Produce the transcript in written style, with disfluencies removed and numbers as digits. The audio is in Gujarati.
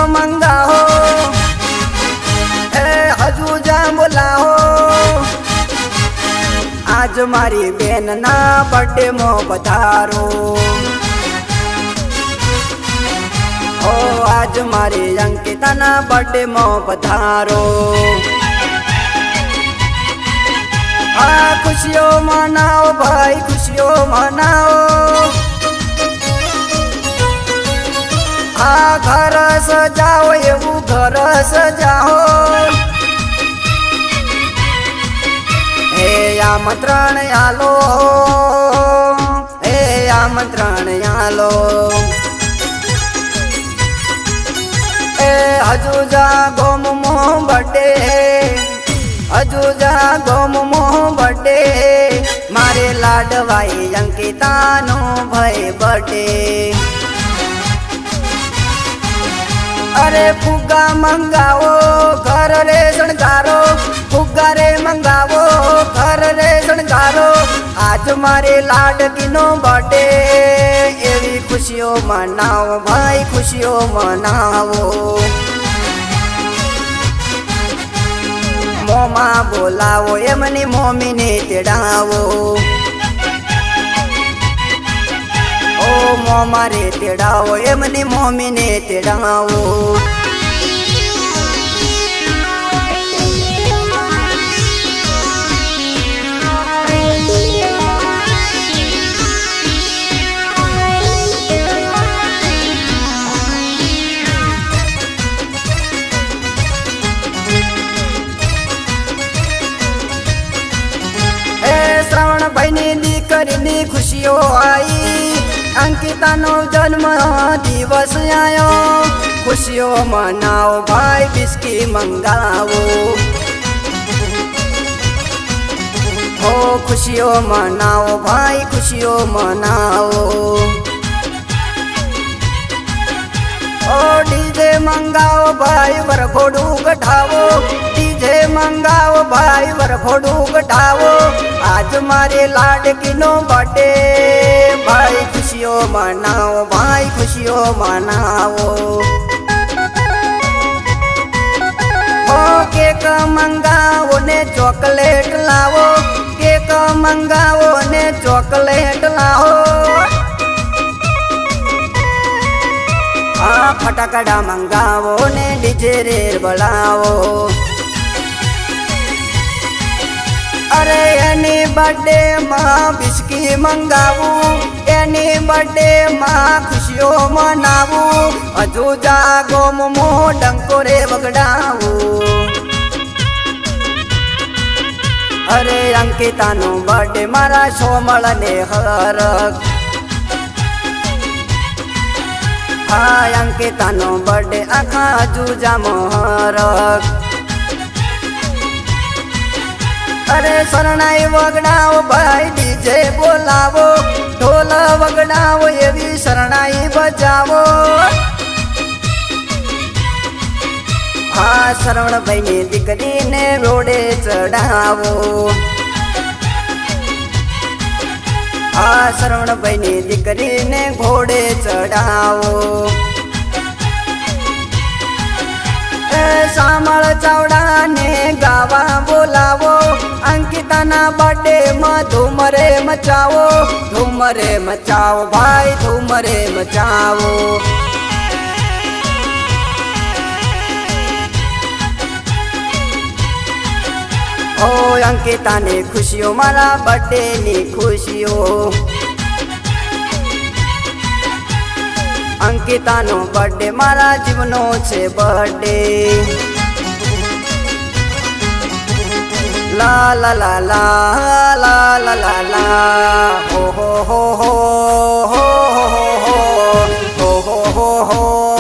મંગા હો એ હજુ જા બોલાવો આજ મારી બેન ના બર્થડે માં પધારો ઓ આજ મારી અંકિતા ના બર્થડે માં પધારો આ ખુશીઓ મનાવો ભાઈ ખુશીઓ મનાવો આ ઘર સજાવો એવું ઘર સજાવો એ આમંત્રણ આલો એ આમંત્રણ આલો એ હજુ જા ગોમ મો બર્થડે હજુ જા ગોમ મો બર્થડે મારે લાડવાઈ અંકિતાનો ભાઈ બર્થડે અરે ફુગ્ગા મંગાવો ઘર રે શણગારો ફુગ્ગા રે મંગાવો ઘર રે શણગારો આજ મારે લાડકીનો બર્થડે એવી ખુશીઓ મનાવો ભાઈ ખુશીઓ મનાવો મોમાં બોલાવો એમની મમ્મીને તેડાવો ઓ મોમાં રે તેડાવો એમની મમ્મીને તેડાવો ભાઈની દીકરીની ખુશીઓ આવી અંકિતાનો જન્મ દિવસ આયો ખુશીઓ મનાવો ભાઈ બિસ્કી મંગાવો ઓ ખુશીઓ મનાવો ભાઈ ખુશીઓ મનાવો ઓ ડીજે મંગાવો ભાઈ વરઘોડું કઢાવો ડીજે મંગાવો ભાઈ વરઘોડું કઢાવો આજ મારે લાડકીનો બર્થડે ભાઈ ખુશીઓ મનાવો ભાઈ ખુશીઓ મનાવો ઓ કેક મંગાવો ને ચોકલેટ લાવો કેક મંગાવો ને ચોકલેટ લાવો આ ફટાકડા મંગાવો ને ડીજે રે બોલાવો અરે એની બર્થડે માં બિસ્કી મંગાવું એની બર્થડે માં ખુશીઓ મનાવું હજુ જાગો મો ડંકો રે વગડાવું અરે અંકિતાનો બર્થડે મારા સોમળ ને હરક આ અંકિતાનો બર્થડે આખા હજુ જામ હરક અરે શરણાઈ વગડાવો ભાઈ ડીજે બોલાવો ઢોલ વગડાવો એવી શરણાઈ બજાવો હા શરવણભાઈ ની દીકરીને રોડે ચડાવો હા શરવણભાઈ ની દીકરીને ઘોડે ચડાવો સામળ ચાવડા ને ગાવા બોલાવો અંકિતાના બર્થડે માં ધૂમ રે મચાવો ભાઈ ધૂમ રે મચાવો ઓ અંકિતાની ખુશીઓ મારા બર્થડે ની ખુશીઓ અંકિતાનો બર્થડે મારા જીવનો છે બર્થડે લા લા લા લા લા લા લા લા હો હો હો હો હો હો હો હો હો હો